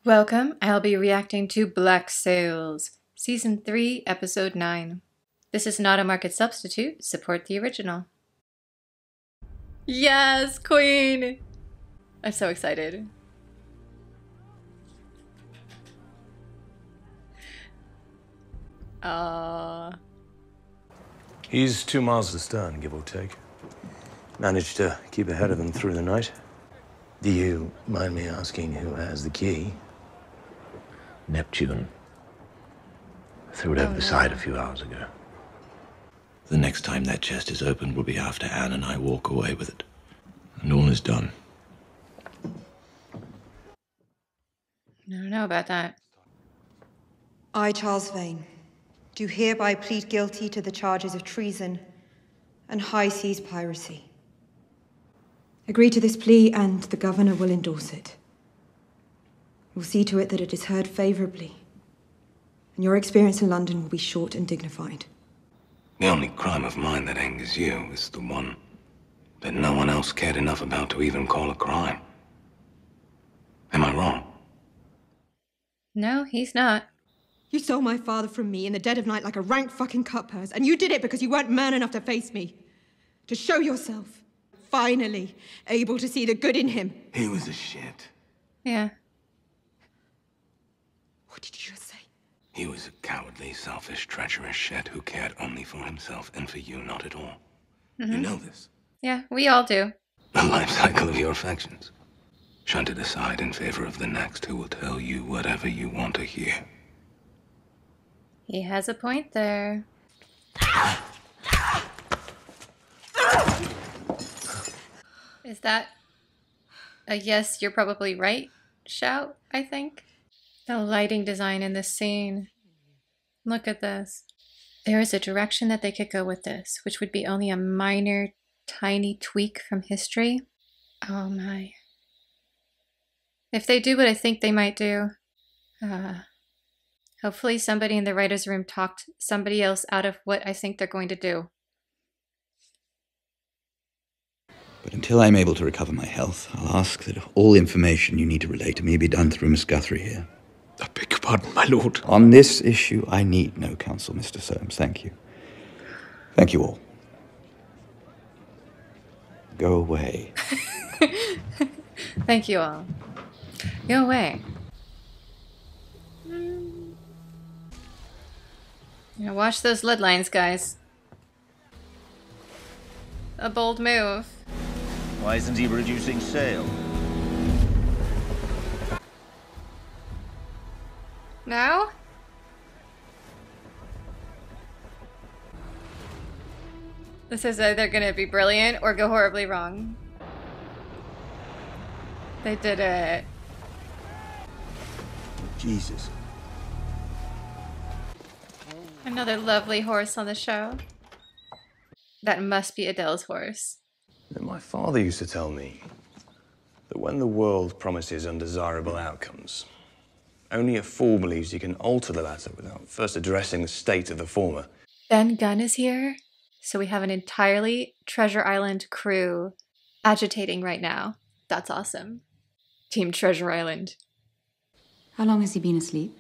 Welcome, I'll be reacting to Black Sails, Season 3, Episode 9. This is not a market substitute, support the original. Yes, Queen! I'm so excited. He's 2 miles astern, give or take. Managed to keep ahead of them through the night. Do you mind me asking who has the key? Neptune. Threw it over the side a few hours ago. The next time that chest is opened will be after Anne and I walk away with it. And all is done. I don't know about that. I, Charles Vane, do hereby plead guilty to the charges of treason and high seas piracy. Agree to this plea and the governor will endorse it. We'll see to it that it is heard favourably, and your experience in London will be short and dignified. The only crime of mine that angers you is the one that no one else cared enough about to even call a crime. Am I wrong? No, he's not. You stole my father from me in the dead of night like a rank fucking cutpurse, and you did it because you weren't man enough to face me. To show yourself. Finally, able to see the good in him. He was a shit. Yeah. What did you just say? He was a cowardly, selfish, treacherous shit who cared only for himself and for you not at all. You know this. Yeah, we all do. The life cycle of your affections. Shunted aside in favor of the next who will tell you whatever you want to hear. He has a point there. Is that a yes, you're probably right shout, I think? The lighting design in this scene. Look at this. There is a direction that they could go with this, which would be only a minor, tiny tweak from history. Oh my. If they do what I think they might do, hopefully somebody in the writer's room talked somebody else out of what I think they're going to do. But until I'm able to recover my health, I'll ask that all information you need to relay to me be done through Miss Guthrie here. I beg your pardon, my lord. On this issue, I need no counsel, Mr. Soames. Thank you. Thank you all. Go away. Thank you all. Go away. Now watch those lead lines, guys. A bold move. Why isn't he reducing sail? No? This is either gonna be brilliant or go horribly wrong. They did it. Jesus. Another lovely horse on the show. That must be Adele's horse. My father used to tell me that when the world promises undesirable outcomes, only a fool believes he can alter the latter without first addressing the state of the former. Ben Gunn is here, so we have an entirely Treasure Island crew agitating right now. That's awesome. Team Treasure Island. How long has he been asleep?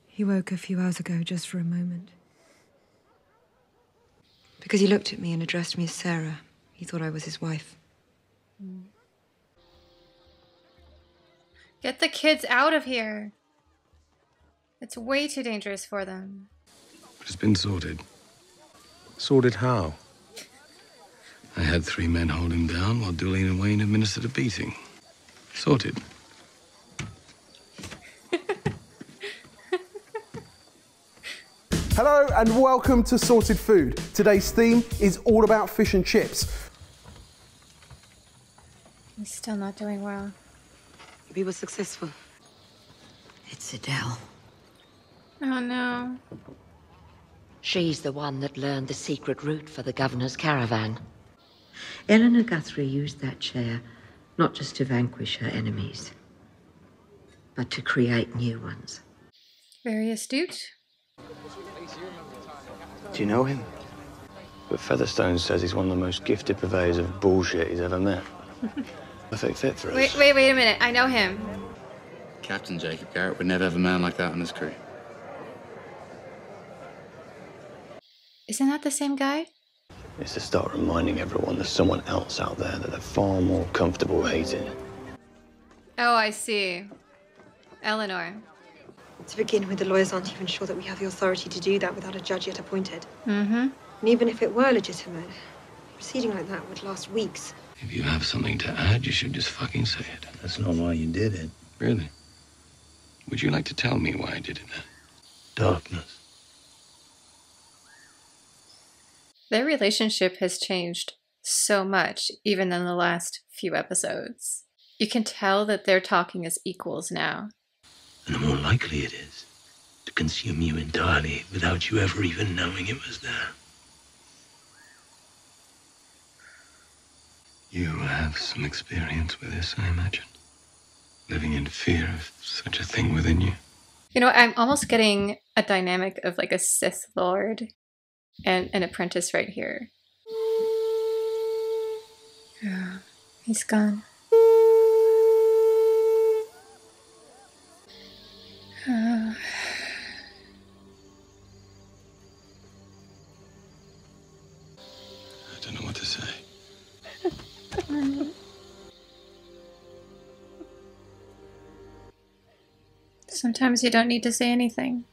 He woke a few hours ago just for a moment. Because he looked at me and addressed me as Sarah. He thought I was his wife. Get the kids out of here. It's way too dangerous for them. But it's been sorted. Sorted how? I had 3 men hold him down while Dulleen and Wayne administered a beating. Sorted. Hello and welcome to Sorted Food. Today's theme is all about fish and chips. He's still not doing well. We were successful. It's Adele. Oh no. She's the one that learned the secret route for the governor's caravan. Eleanor Guthrie used that chair not just to vanquish her enemies, but to create new ones. Very astute. Do you know him? But Featherstone says he's one of the most gifted purveyors of bullshit he's ever met. Perfect fit for us. Wait a minute. I know him. Captain Jacob Garrett would never have a man like that on his crew. Isn't that the same guy? It's to start reminding everyone there's someone else out there that they're far more comfortable hating. Oh, I see. Eleanor. To begin with, the lawyers aren't even sure that we have the authority to do that without a judge yet appointed. Mm-hmm. And even if it were legitimate, a proceeding like that would last weeks. If you have something to add, you should just fucking say it. That's not why you did it. Really? Would you like to tell me why I did it then? Darkness. Their relationship has changed so much, even in the last few episodes. You can tell that they're talking as equals now. And the more likely it is to consume you entirely without you ever even knowing it was there. You have some experience with this, I imagine. Living in fear of such a thing within you. You know, I'm almost getting a dynamic of like a Sith Lord and an apprentice right here. Yeah, he's gone. I don't know what to say. Sometimes you don't need to say anything.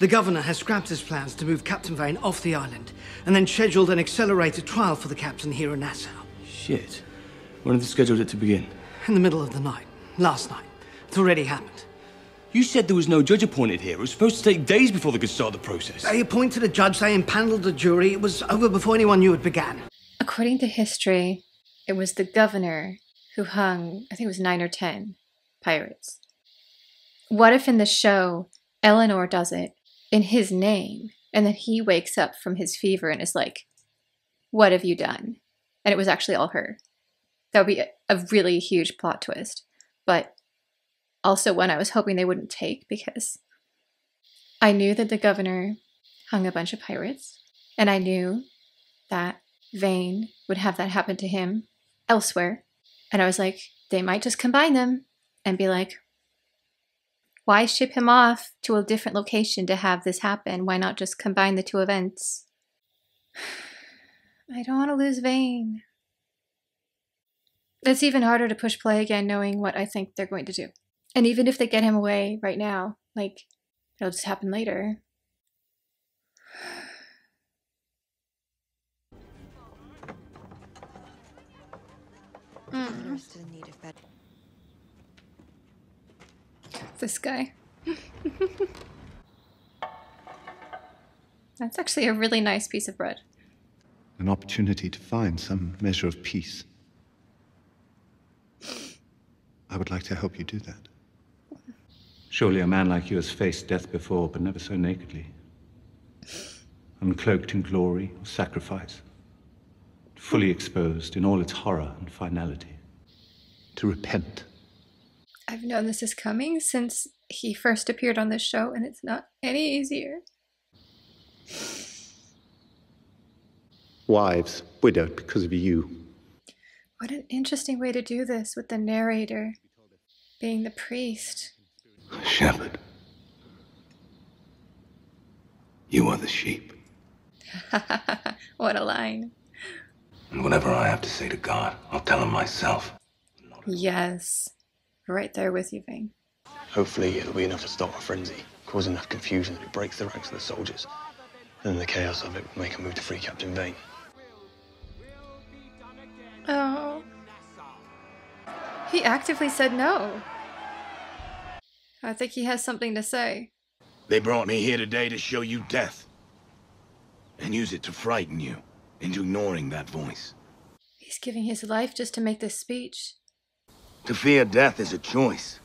The governor has scrapped his plans to move Captain Vane off the island and then scheduled an accelerated trial for the captain here in Nassau. Shit. When have they scheduled it to begin? In the middle of the night. Last night. It's already happened. You said there was no judge appointed here. It was supposed to take days before they could start the process. They appointed a judge, they impaneled a jury. It was over before anyone knew it began. According to history, it was the governor who hung, I think it was 9 or 10 pirates. What if in the show, Eleanor does it in his name, and then he wakes up from his fever and is like, what have you done? And it was actually all her. That would be a really huge plot twist. But also one I was hoping they wouldn't take, because I knew that the governor hung a bunch of pirates, and I knew that Vane would have that happen to him elsewhere. And I was like, they might just combine them and be like, why ship him off to a different location to have this happen? Why not just combine the two events? I don't want to lose Vane. It's even harder to push play again knowing what I think they're going to do. And even if they get him away right now, like, it'll just happen later. This guy. That's actually a really nice piece of bread. An opportunity to find some measure of peace. I would like to help you do that. Surely a man like you has faced death before, but never so nakedly. Uncloaked in glory or sacrifice. Fully exposed in all its horror and finality. To repent. I've known this is coming since he first appeared on this show, and it's not any easier. Wives widowed because of you. What an interesting way to do this, with the narrator being the priest. Shepherd. You are the sheep. What a line. And whatever I have to say to God, I'll tell him myself. Yes. Right there with you, Vane. Hopefully it'll be enough to stop a frenzy, cause enough confusion that it breaks the ranks of the soldiers. Then the chaos of it will make a move to free Captain Vane. Oh. He actively said no. I think he has something to say. They brought me here today to show you death. And use it to frighten you into ignoring that voice. He's giving his life just to make this speech. To fear death is a choice.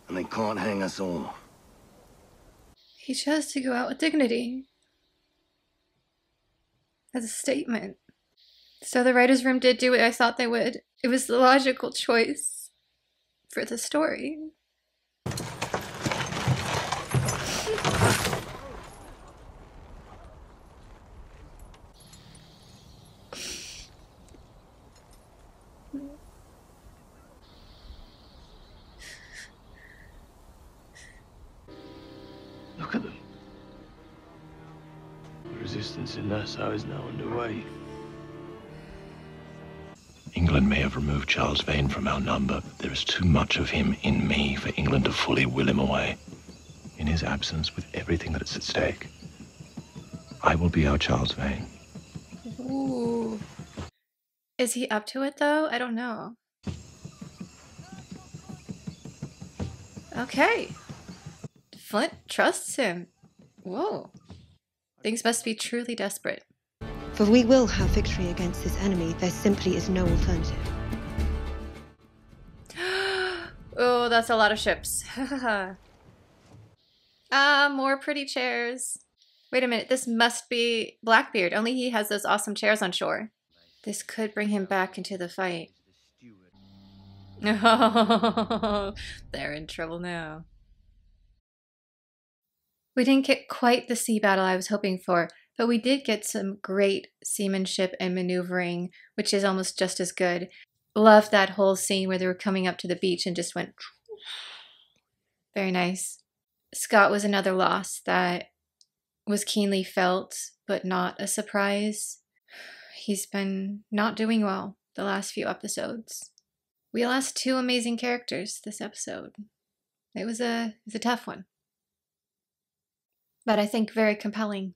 And they can't hang us all. He chose to go out with dignity. As a statement. So the writer's room did do what I thought they would. It was the logical choice for the story. resistance in Nassau is now underway. England may have removed Charles Vane from our number, but there is too much of him in me for England to fully will him away. In his absence, with everything that is at stake, I will be our Charles Vane. Ooh. Is he up to it, though? I don't know. Okay. Flint trusts him. Whoa. Things must be truly desperate. For we will have victory against this enemy. There simply is no alternative. Oh, that's a lot of ships. More pretty chairs. Wait a minute, this must be Blackbeard. Only he has those awesome chairs on shore. This could bring him back into the fight. Oh, they're in trouble now. We didn't get quite the sea battle I was hoping for, but we did get some great seamanship and maneuvering, which is almost just as good. Loved that whole scene where they were coming up to the beach and just went... Very nice. Scott was another loss that was keenly felt, but not a surprise. He's been not doing well the last few episodes. We lost two amazing characters this episode. It was a tough one. But I think very compelling.